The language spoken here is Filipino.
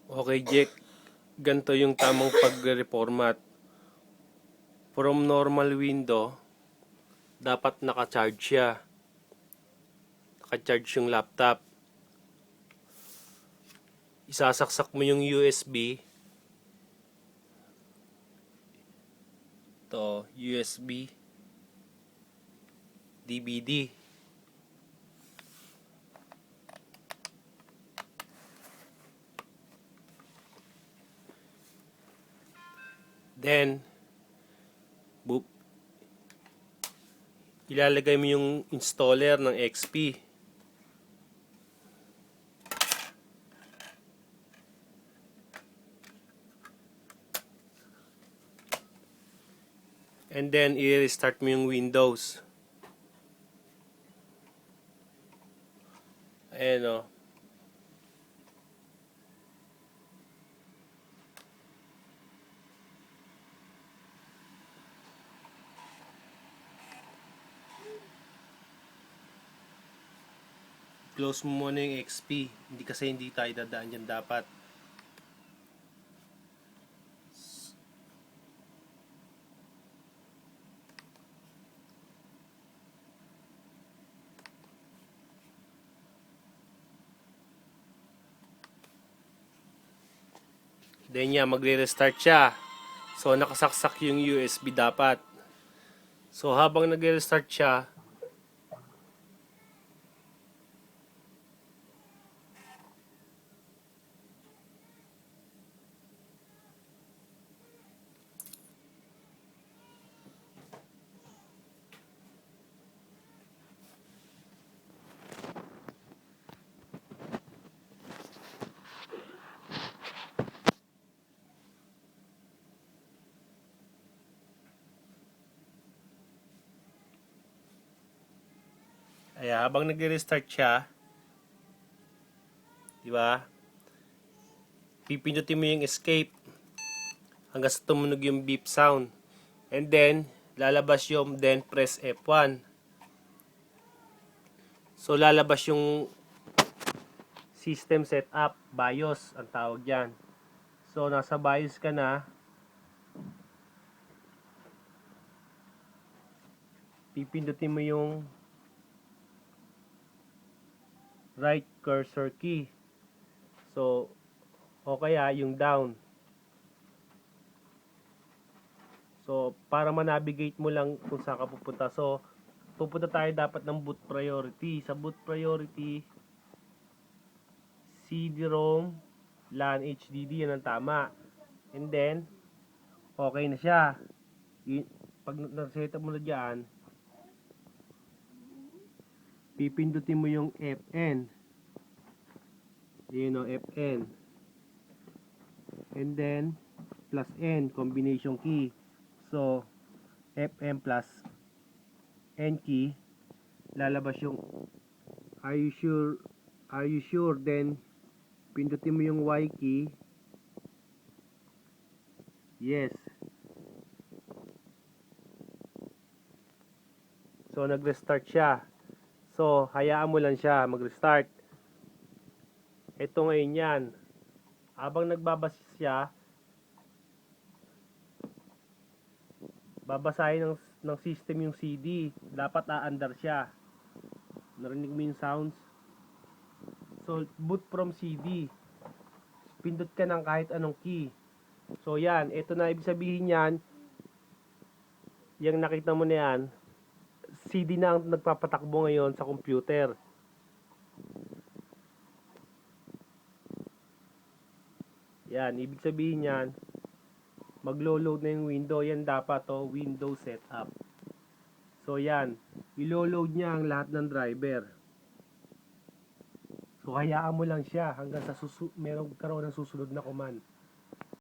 Okay, Jack. Ganito yung tamang pag-reformat. From normal window, dapat naka-charge siya. Naka-charge yung laptop. Isasaksak mo yung USB. To USB DVD. Then, boop, ilalagay mo yung installer ng XP. And then, i-restart mo yung Windows. Ayan o. Close mo muna yung XP. Hindi tayo dadaan dyan dapat. Then niya, magre-restart siya. So, nakasaksak yung USB dapat. So, habang nagre-restart siya, habang nagre-restart siya, di ba? Pipindutin mo yung escape hanggang sa tumunog yung beep sound. And then, lalabas yung then press F1. So, lalabas yung system setup, BIOS ang tawag dyan. So, nasa BIOS ka na, pipindutin mo yung right cursor key. So, o kaya yung down. So, para ma-navigate mo lang kung saan ka pupunta. So, pupunta tayo dapat ng boot priority. Sa boot priority, CD-ROM, LAN HDD, yan ang tama. And then, okay na siya. Pag naset mo na dyan, pipindutin mo yung FN. Yun o, FN. And then, plus N, combination key. So, FM plus N key, lalabas yung are you sure, then pindutin mo yung Y key. Yes. So, nag-restart siya. So, hayaan mo lang siya mag-restart. Ito ngayon yan. Habang nagbabasa siya, babasahin ng system yung CD. Dapat aandar siya. Narinig mo yung sounds? So, boot from CD. Pindot ka ng kahit anong key. So, yan. Ito na ibig sabihin yan. Yung nakita mo na yan, CD na ang nagpapatakbo ngayon sa computer. Yan. Ibig sabihin yan, maglo-load na yung window. Yan dapat to Windows setup. So, yan. Ilo-load niya ang lahat ng driver. So, hayaan mo lang siya hanggang sa meron karoon ng susunod na command.